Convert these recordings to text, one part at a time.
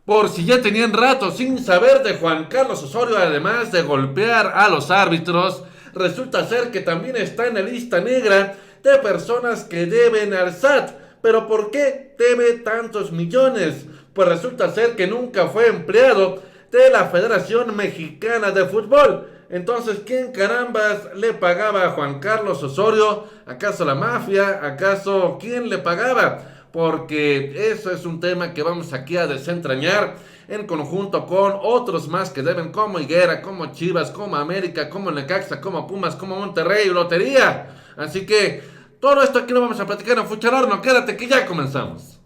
Por si ya tenían rato sin saber de Juan Carlos Osorio, además de golpear a los árbitros, resulta ser que también está en la lista negra de personas que deben al SAT. ¿Pero por qué debe tantos millones? Pues resulta ser que nunca fue empleado de la Federación Mexicana de Fútbol. Entonces, ¿quién carambas le pagaba a Juan Carlos Osorio? ¿Acaso la mafia? ¿Acaso quién le pagaba? Porque eso es un tema que vamos aquí a desentrañar en conjunto con otros más que deben, como Higuera, como Chivas, como América, como Necaxa, como Pumas, como Monterrey, Lotería. Así que todo esto aquí lo vamos a platicar en Fuchalor, no quédate que ya comenzamos.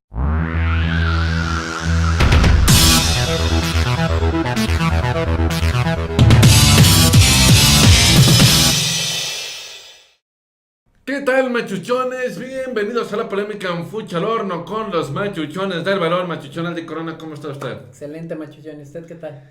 ¿Qué tal, machuchones? Bienvenidos a la polémica en Fucha al Horno con los machuchones del balón. Machuchones de Corona, ¿cómo está usted? Excelente, Machuchón. ¿Y usted qué tal?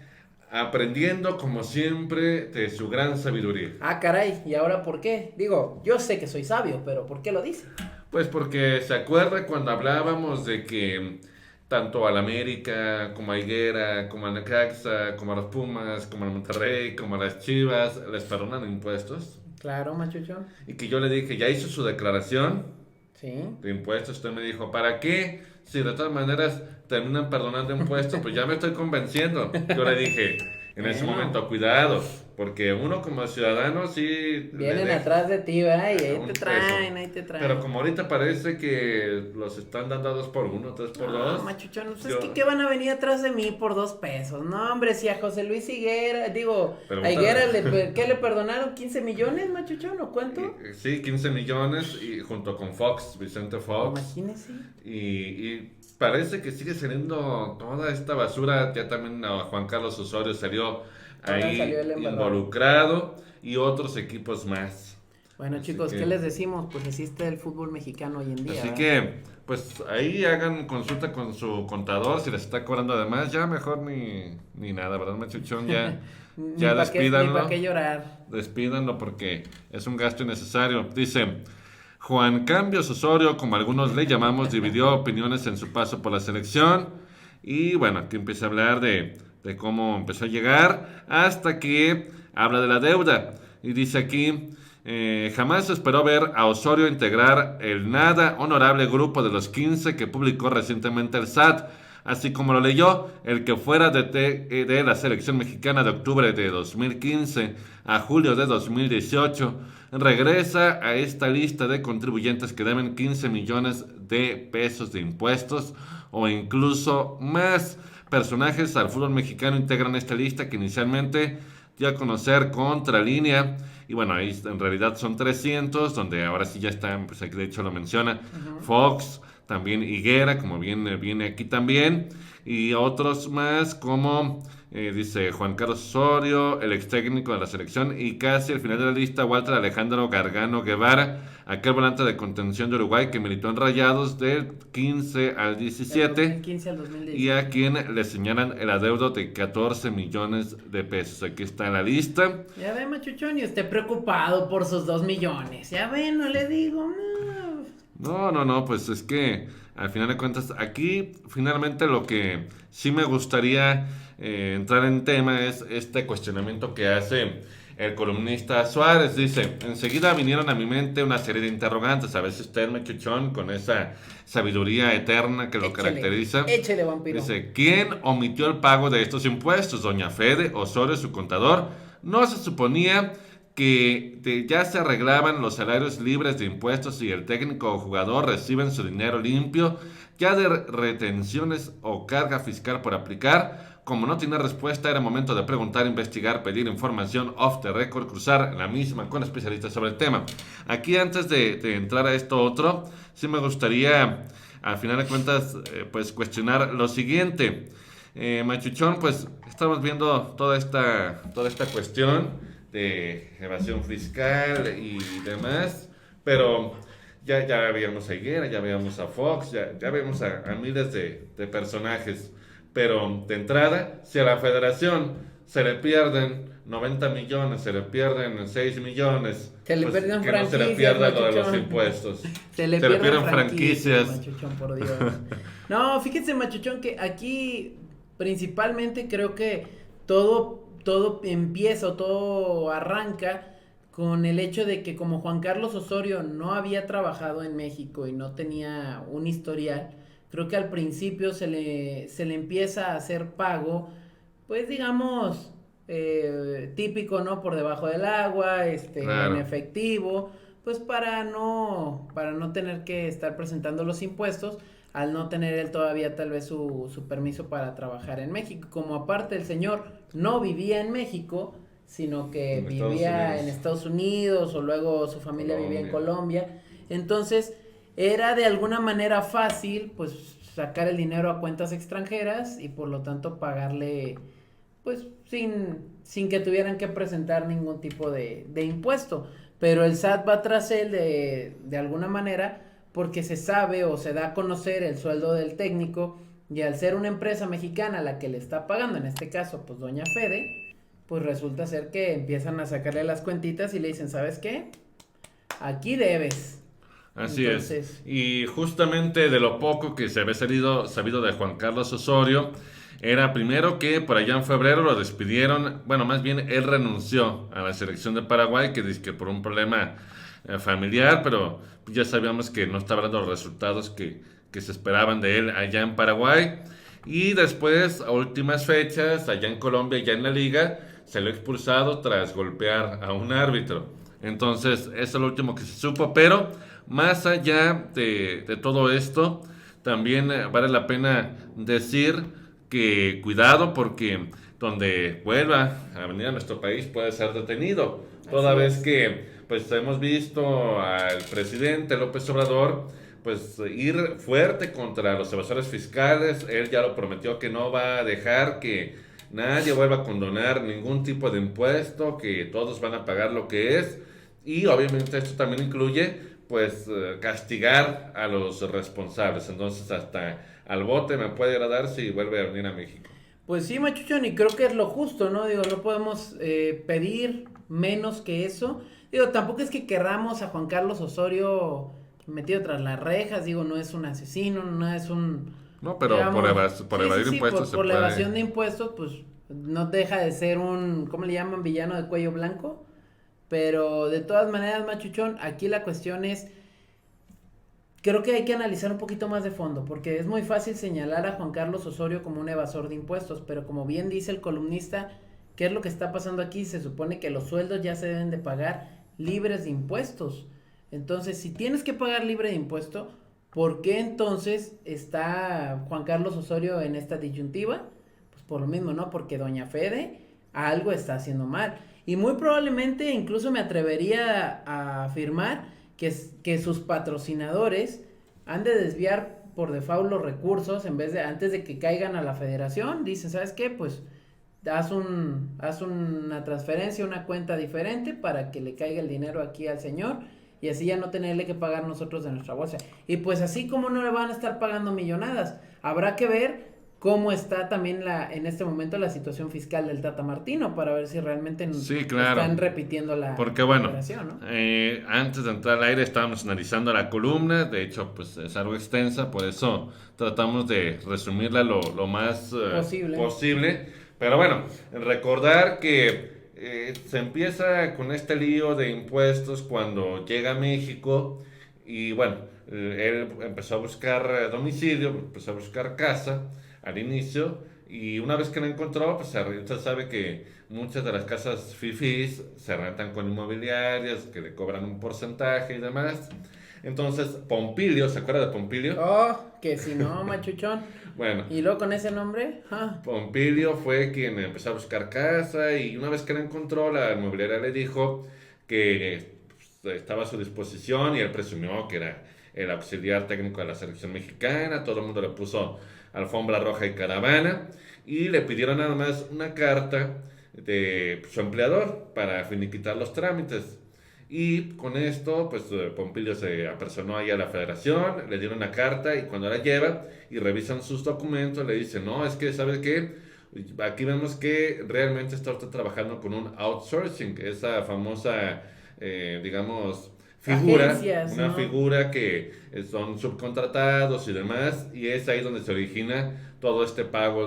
Aprendiendo, como siempre, de su gran sabiduría. Ah, caray. ¿Y ahora por qué? Digo, yo sé que soy sabio, pero ¿por qué lo dice? Pues porque se acuerda cuando hablábamos de que tanto al América, como a Higuera, como a Necaxa, como a los Pumas, como a Monterrey, como a las Chivas, les perdonan impuestos. Claro, Machuchón. Y que yo le dije, ya hizo su declaración Sí. de impuestos. Usted me dijo, ¿para qué? Si de todas maneras terminan perdonando impuestos, pues ya me estoy convenciendo. Yo le dije, en ese Bueno. momento, cuidado, porque uno como ciudadano sí le Vienen deja atrás de ti, ¿verdad? Y ahí un te peso. traen, ahí te Pero traen. como ahorita parece que los están dando a 2 por 1, 3 por 2, No, Machuchón, pues es que yo... ¿qué van a venir atrás de mí por 2 pesos? No, hombre, si a José Luis Higuera, digo, a Pregúntale. Higuera, ¿qué le perdonaron? ¿15 millones, Machuchón, o cuánto? Sí, 15 millones y junto con Fox, Vicente Fox. Imagínese. Y parece que sigue saliendo toda esta basura. Ya también Juan Carlos Osorio salió Ahora salió ahí el embarrado. involucrado y otros equipos más. Bueno, Así chicos, ¿qué que, les decimos? Pues así está el fútbol mexicano hoy en día, así ¿verdad? que, pues ahí hagan consulta con su contador si les está cobrando además. Ya mejor ni nada, ¿verdad, machuchón? Ya, Ni ya para qué despídanlo. llorar. Despídanlo porque es un gasto innecesario. Dice, Juan Cambios Osorio, como algunos le llamamos, dividió opiniones en su paso por la selección. Y bueno, aquí empieza a hablar de cómo empezó a llegar hasta que habla de la deuda. Y dice aquí, jamás se esperó ver a Osorio integrar el nada honorable grupo de los 15 que publicó recientemente el SAT, así como lo leyó, el que fuera de la selección mexicana de octubre de 2015 a julio de 2018, regresa a esta lista de contribuyentes que deben 15 millones de pesos de impuestos o incluso más. Personajes al fútbol mexicano integran esta lista que inicialmente dio a conocer Contralínea. Y bueno, ahí en realidad son 300, donde ahora sí ya están, pues aquí de hecho lo menciona, Ujú. Fox, también Higuera, como viene aquí también, y otros más como dice Juan Carlos Osorio, el ex técnico de la selección, y casi al final de la lista Walter Alejandro Gargano Guevara, aquel volante de contención de Uruguay que militó en Rayados del 15 al Del 17 2015 al y a 2018. quien le señalan el adeudo de 14 millones de pesos. Aquí está en la lista. Ya ve, Machuchón, y usted preocupado por sus 2 millones. Ya ve, no le digo. No. No, pues es que al final de cuentas, aquí finalmente lo que sí me gustaría entrar en tema es este cuestionamiento que hace el columnista Suárez. Dice, enseguida vinieron a mi mente una serie de interrogantes, a ver si usted me chuchón con esa sabiduría eterna que lo Échele, caracteriza. échele, vampiro. Dice, ¿quién omitió el pago de estos impuestos? Doña Fede Osorio, su contador. No se suponía que ya se arreglaban los salarios libres de impuestos y el técnico o jugador reciben su dinero limpio, ya de retenciones o carga fiscal por aplicar. Como no tiene respuesta, era momento de preguntar, investigar, pedir información off the record, cruzar la misma con especialistas sobre el tema. Aquí antes de entrar a esto otro, sí me gustaría, al final de cuentas, pues cuestionar lo siguiente. Machuchón, pues estamos viendo toda esta cuestión de evasión fiscal y demás, pero ya veíamos a Higuera, ya veíamos a Fox, ya vemos a miles de personajes, pero de entrada, si a la federación se le pierden 90 millones, se le pierden 6 millones, Se le pues pierden que no se le franquicias, pierda lo de los Machuchón. impuestos, Se le se le pierden pierden franquicias, franquicias. Machuchón, por Dios. No, fíjense, Machuchón, que aquí principalmente creo que todo empieza o todo arranca con el hecho de que como Juan Carlos Osorio no había trabajado en México y no tenía un historial, creo que al principio se le empieza a hacer pago, pues digamos, típico, ¿no? Por debajo del agua, en Claro. efectivo, pues para no tener que estar presentando los impuestos, al no tener él todavía tal vez su permiso para trabajar en México. Como aparte el señor no vivía en México, sino que En Estados vivía en Unidos, Estados Unidos o luego su familia vivía en Colombia. Colombia, entonces era de alguna manera fácil pues sacar el dinero a cuentas extranjeras y por lo tanto pagarle pues sin que tuvieran que presentar ningún tipo de impuesto. Pero el SAT va tras él de alguna manera porque se sabe o se da a conocer el sueldo del técnico y al ser una empresa mexicana la que le está pagando, en este caso pues Doña Fede, pues resulta ser que empiezan a sacarle las cuentitas y le dicen, ¿sabes qué? Aquí debes. Así es. Entonces, Y justamente de lo poco que se había sabido de Juan Carlos Osorio, era primero que por allá en febrero lo despidieron, bueno, más bien él renunció a la selección de Paraguay, que dice que por un problema familiar, pero ya sabíamos que no estaba dando los resultados que se esperaban de él allá en Paraguay. Y después, a últimas fechas, allá en Colombia, ya en la liga, se lo expulsado tras golpear a un árbitro. Entonces, eso es lo último que se supo, pero más allá de todo esto, también vale la pena decir que cuidado porque donde vuelva a venir a nuestro país puede ser detenido. Toda así vez es. que pues hemos visto al presidente López Obrador pues ir fuerte contra los evasores fiscales, él ya lo prometió que no va a dejar que nadie vuelva a condonar ningún tipo de impuesto, que todos van a pagar lo que es y obviamente esto también incluye pues castigar a los responsables. Entonces hasta al bote me puede agradar si vuelve a venir a México. Pues sí, Machuchón, y creo que es lo justo, ¿no? Digo, no podemos pedir menos que eso. Digo, tampoco es que querramos a Juan Carlos Osorio metido tras las rejas, digo, no es un asesino, no es un, No, pero digamos, por sí, sí, evadir sí, impuestos se por la puede. evasión de impuestos, pues no deja de ser un, ¿cómo le llaman? Villano de cuello blanco. Pero de todas maneras, Machuchón, aquí la cuestión es, creo que hay que analizar un poquito más de fondo, porque es muy fácil señalar a Juan Carlos Osorio como un evasor de impuestos, pero como bien dice el columnista, ¿qué es lo que está pasando aquí? Se supone que los sueldos ya se deben de pagar libres de impuestos. Entonces, si tienes que pagar libre de impuesto, ¿por qué entonces está Juan Carlos Osorio en esta disyuntiva? Pues por lo mismo, ¿no? Porque Doña Fede algo está haciendo mal. Y muy probablemente incluso me atrevería a afirmar que sus patrocinadores han de desviar por default los recursos en vez de antes de que caigan a la federación. Dicen, ¿sabes qué? Pues haz una transferencia, una cuenta diferente para que le caiga el dinero aquí al señor y así ya no tenerle que pagar nosotros de nuestra bolsa. Y pues así como no le van a estar pagando millonadas, habrá que ver cómo está también en este momento la situación fiscal del Tata Martino para ver si realmente Sí, están claro. repitiendo Porque la bueno, operación, ¿no? antes de entrar al aire estábamos analizando la columna, de hecho pues es algo extensa, por eso tratamos de resumirla lo más Posible. posible. Pero bueno, recordar que se empieza con este lío de impuestos cuando llega a México y bueno, él empezó a buscar domicilio, empezó a buscar casa al inicio y una vez que la encontró, pues usted sabe que muchas de las casas fifís se rentan con inmobiliarias que le cobran un porcentaje y demás. Entonces, Pompilio, ¿se acuerda de Pompilio? Oh, que si no, machuchón. Bueno, Y luego con ese nombre, Pompilio fue quien empezó a buscar casa y una vez que la encontró, la inmobiliaria le dijo que pues, estaba a su disposición y él presumió que era el auxiliar técnico de la selección mexicana, todo el mundo le puso alfombra roja y caravana y le pidieron nada más una carta de su empleador para finiquitar los trámites. Y con esto, pues Pompilio se apersonó ahí a la federación, le dieron una carta y cuando la lleva y revisan sus documentos, le dicen, no, es que, ¿sabe qué? Aquí vemos que realmente está usted trabajando con un outsourcing, esa famosa, digamos, figura, agencias, una ¿no? figura que son subcontratados y demás, y es ahí donde se origina todo este pago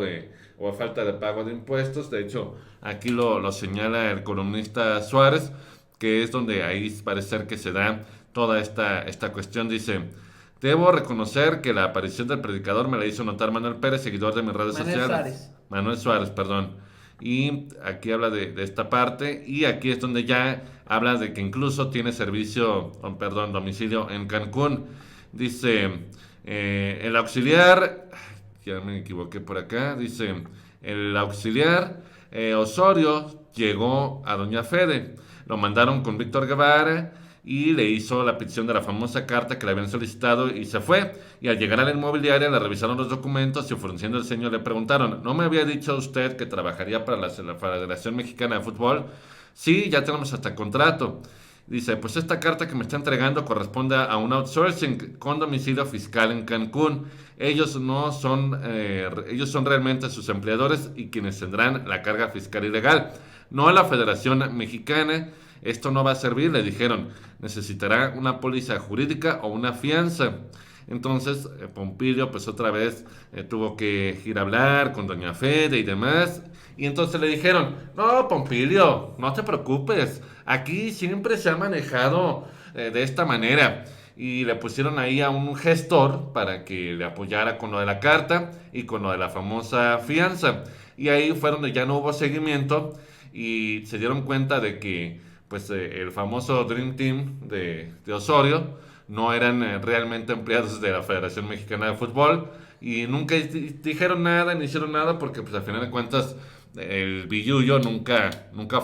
o a falta de pago de impuestos. De hecho, aquí lo señala el columnista Suárez, que es donde ahí parece ser que se da toda esta cuestión. Dice: debo reconocer que la aparición del predicador me la hizo notar Manuel Pérez, seguidor de mis redes Manuel sociales. Suárez. Manuel Suárez, perdón. Y aquí habla de esta parte, y aquí es donde ya habla de que incluso tiene domicilio en Cancún. Dice, el auxiliar, ya me equivoqué por acá, dice, el auxiliar Osorio llegó a Doña Fede, lo mandaron con Víctor Guevara y le hizo la petición de la famosa carta que le habían solicitado y se fue. Y al llegar a la inmobiliaria le revisaron los documentos y frunciendo el ceño le preguntaron: ¿no me había dicho usted que trabajaría para la Federación Mexicana de Fútbol? Sí, ya tenemos hasta contrato. Dice: pues esta carta que me está entregando corresponde a un outsourcing con domicilio fiscal en Cancún. Ellos no son, ellos son realmente sus empleadores y quienes tendrán la carga fiscal y legal, no a la Federación Mexicana. Esto no va a servir, le dijeron. Necesitará una póliza jurídica o una fianza. Entonces, Pompilio, pues otra vez tuvo que ir a hablar con Doña Fede y demás. Y entonces le dijeron: no, Pompilio, no te preocupes. Aquí siempre se ha manejado de esta manera. Y le pusieron ahí a un gestor para que le apoyara con lo de la carta y con lo de la famosa fianza. Y ahí fue donde ya no hubo seguimiento y se dieron cuenta de que pues el famoso Dream Team de Osorio no eran realmente empleados de la Federación Mexicana de Fútbol y nunca dijeron nada ni hicieron nada porque pues al final de cuentas el billullo nunca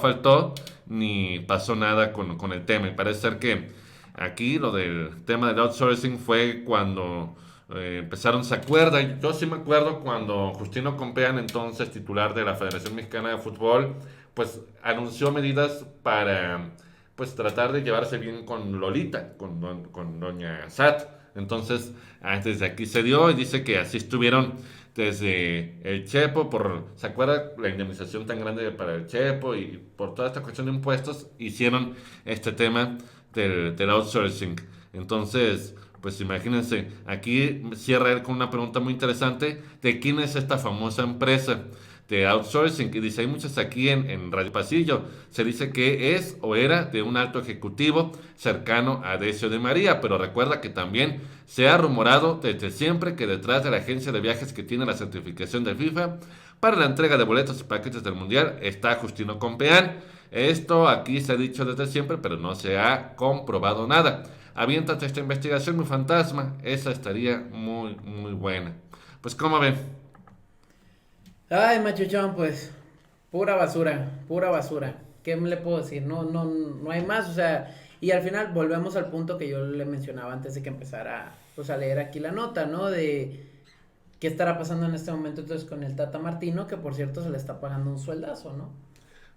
faltó ni pasó nada con el tema. Y parece ser que aquí lo del tema del outsourcing fue cuando empezaron, ¿se acuerdan? Yo sí me acuerdo cuando Justino Compeán, entonces titular de la Federación Mexicana de Fútbol, pues anunció medidas para pues tratar de llevarse bien con Lolita, con doña Sat. Entonces, desde aquí se dio y dice que así estuvieron desde el Chepo, ¿se acuerda la indemnización tan grande para el Chepo? Y por toda esta cuestión de impuestos, hicieron este tema del outsourcing. Entonces, pues imagínense, aquí cierra él con una pregunta muy interesante de quién es esta famosa empresa de outsourcing. Y dice: hay muchas aquí en Radio Pasillo. Se dice que es o era de un alto ejecutivo cercano a Decio de María, pero recuerda que también se ha rumorado desde siempre que detrás de la agencia de viajes que tiene la certificación de FIFA para la entrega de boletos y paquetes del Mundial está Justino Compeán. Esto aquí se ha dicho desde siempre, pero no se ha comprobado nada. Aviéntate esta investigación, mi fantasma. Esa estaría muy, muy buena. Pues, ¿cómo ven? Ay, machuchón, pues, pura basura, pura basura. ¿Qué le puedo decir? No hay más, o sea, y al final volvemos al punto que yo le mencionaba antes de que empezara, pues, a leer aquí la nota, ¿no? De qué estará pasando en este momento entonces con el Tata Martino, que por cierto se le está pagando un sueldazo, ¿no?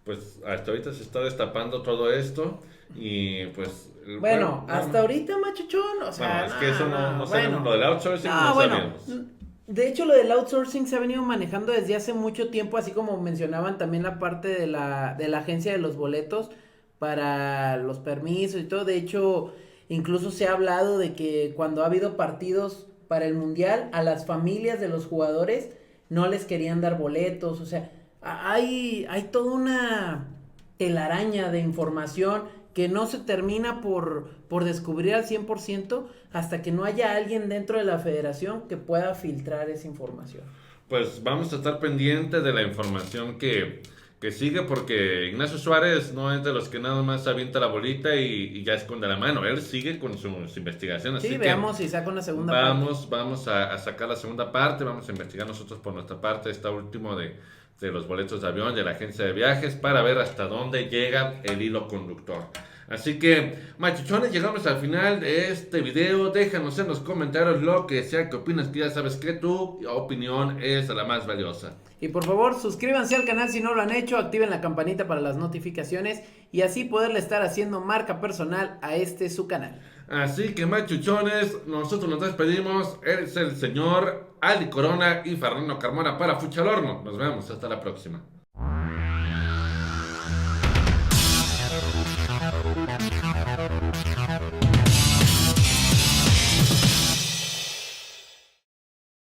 Pues hasta ahorita se está destapando todo esto y pues... Bueno, hasta ahorita, machuchón, o sea... Bueno, es que eso no sabemos, bueno. lo del outsourcing no bueno, sabemos. de hecho, lo del outsourcing se ha venido manejando desde hace mucho tiempo, así como mencionaban también la parte de la agencia de los boletos para los permisos y todo. De hecho, incluso se ha hablado de que cuando ha habido partidos para el Mundial, a las familias de los jugadores no les querían dar boletos. O sea, hay toda una telaraña de información que no se termina por descubrir al 100% hasta que no haya alguien dentro de la federación que pueda filtrar esa información. Pues vamos a estar pendientes de la información que sigue, porque Ignacio Suárez no es de los que nada más avienta la bolita y ya esconde la mano. Él sigue con sus investigaciones. Sí, así veamos si saca una segunda parte. Vamos a sacar la segunda parte, vamos a investigar nosotros por nuestra parte esta último de los boletos de avión, de la agencia de viajes, para ver hasta dónde llega el hilo conductor. Así que, machuchones, llegamos al final de este video. Déjanos en los comentarios lo que sea que opinas, que ya sabes que tu opinión es la más valiosa. Y por favor, suscríbanse al canal si no lo han hecho, activen la campanita para las notificaciones y así poderle estar haciendo marca personal a su canal. Así que, machuchones, nosotros nos despedimos. Él es el señor Ali Corona y Fernando Carmona para Fucha al Horno. Nos vemos, hasta la próxima.